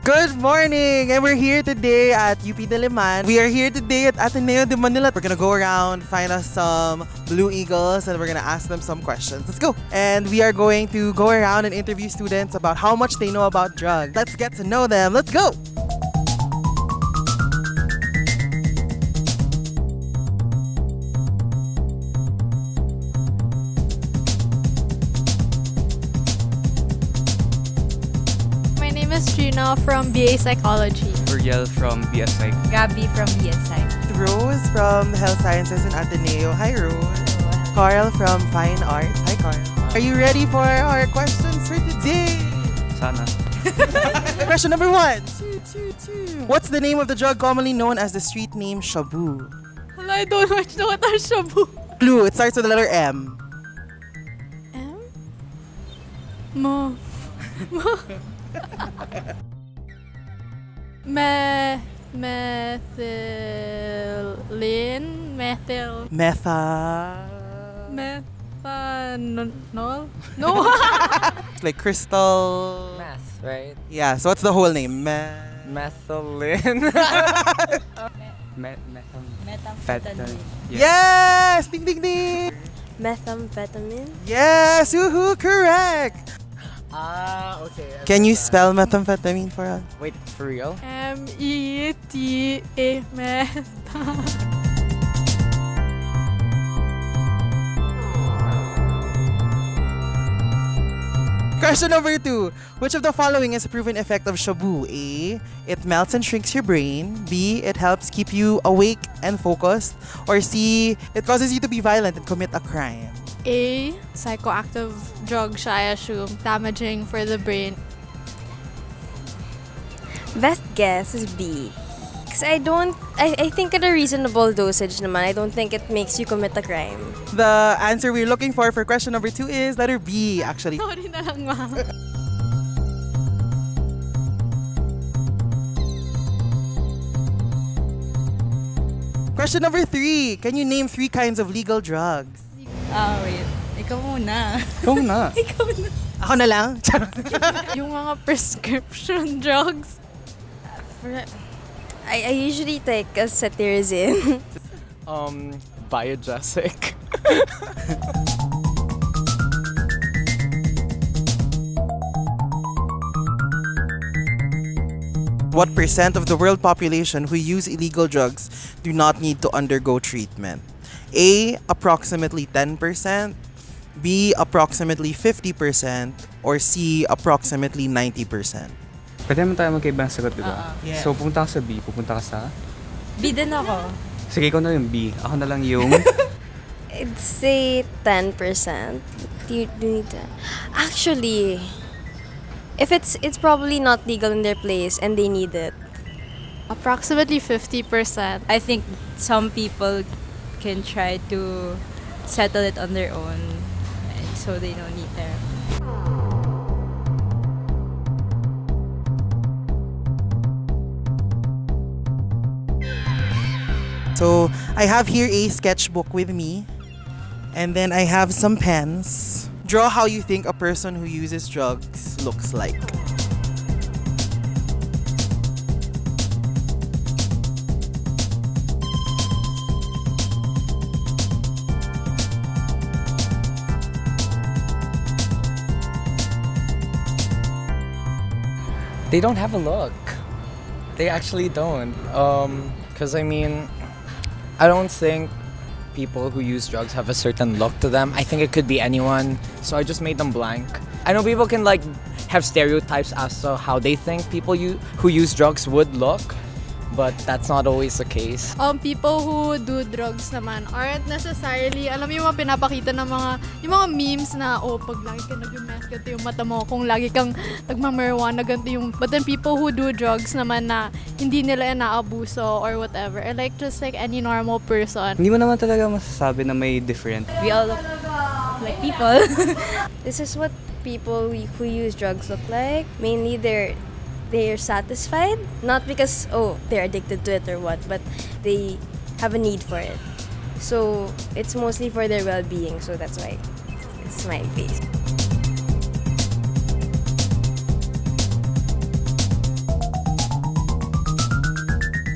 Good morning! And we're here today at UP Diliman. We are here today at Ateneo de Manila. We're gonna go around, find us some Blue Eagles, and we're gonna ask them some questions. Let's go! And we are going to go around and interview students about how much they know about drugs. Let's get to know them. Let's go! Trina from BA Psychology. Uriel from BSI. Gabby from BSI. Rose from Health Sciences in Ateneo. Hi, Rose. Carl from Fine Arts. Hi, Carl. Are you ready for our questions for today? Sana. Question number 1. What's the name of the drug commonly known as the street name Shabu? Well, I don't much know what are shabu. Clue. It starts with the letter M. M? Mo. Methylene. Methanol? No. It's like crystal. Math, right? Yeah, so what's the whole name? Methylene. Methamphetamine. Yes! Ding ding ding! Methamphetamine? Yes! Woohoo! Correct! Okay. Can you spell methamphetamine for us? Wait, for real? META. Meta. Question number 2. Which of the following is a proven effect of Shabu? A. It melts and shrinks your brain. B. It helps keep you awake and focused. Or C. It causes you to be violent and commit a crime. A. Psychoactive drug siya, I assume. Damaging for the brain. Best guess is B. Because I think at a reasonable dosage naman, I don't think it makes you commit a crime. The answer we're looking for question number 2 is letter B, actually. Sorry na lang, ma'am. Question number 3. Can you name 3 kinds of legal drugs? Wait. Ikaw muna. Ikaw na. Ako na lang? Yung mga prescription drugs. I usually take a cetirizine. Biogesic. What % of the world population who use illegal drugs do not need to undergo treatment? A. Approximately 10%. B. Approximately 50%. Or C. Approximately 90%. Pwede naman tayo magkaibang sagot, di ba? Yes. So, pupunta ka sa B, pupunta ka sa... B din ako. Sige, ikaw na yung B. Ako na lang yung... I'd say 10%. Do you need to... Actually, if it's probably not legal in their place and they need it. Approximately 50%. I think some people can try to settle it on their own, so they don't need therapy. So, I have here a sketchbook with me. And then I have some pens. Draw how you think a person who uses drugs looks like. They don't have a look. They actually don't. Because I mean, I don't think people who use drugs have a certain look to them. I think it could be anyone. So I just made them blank. I know people can like have stereotypes as to how they think people who use drugs would look. But that's not always the case. People who do drugs naman aren't necessarily, alam mo yung mga pinapakita ng yung mga memes na, pag lagi ka nag-mess, ganito yung mata mo. Kung lagi kang nagmamarijuana, ganito yung... But then people who do drugs naman na hindi nila inaabuso or whatever, are like just like any normal person. Hindi mo naman talaga masasabi na may different. We all look like people. This is what people who use drugs look like. Mainly they're satisfied, not because they're addicted to it or what, but they have a need for it. So it's mostly for their well-being, so that's why it's my face.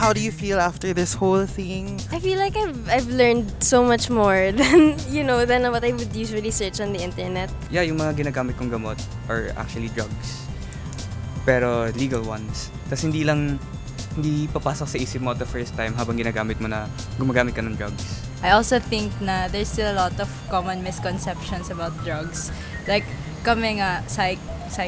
How do you feel after this whole thing? I feel like I've learned so much more than than what I would usually search on the internet. Yeah, yung mga ginagamit kong gamot are actually drugs. Pero legal ones. Tapos hindi papasok sa isip mo the first time habang ginagamit mo na gumagamit ka ng drugs. I also think na there's still a lot of common misconceptions about drugs. Like, kami nga, psych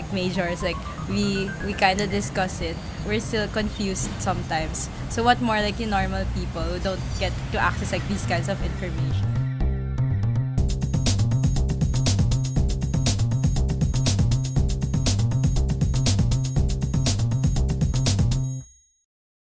majors, like, we kind of discuss it. We're still confused sometimes. So what more like yung normal people who don't get to access like these kinds of information?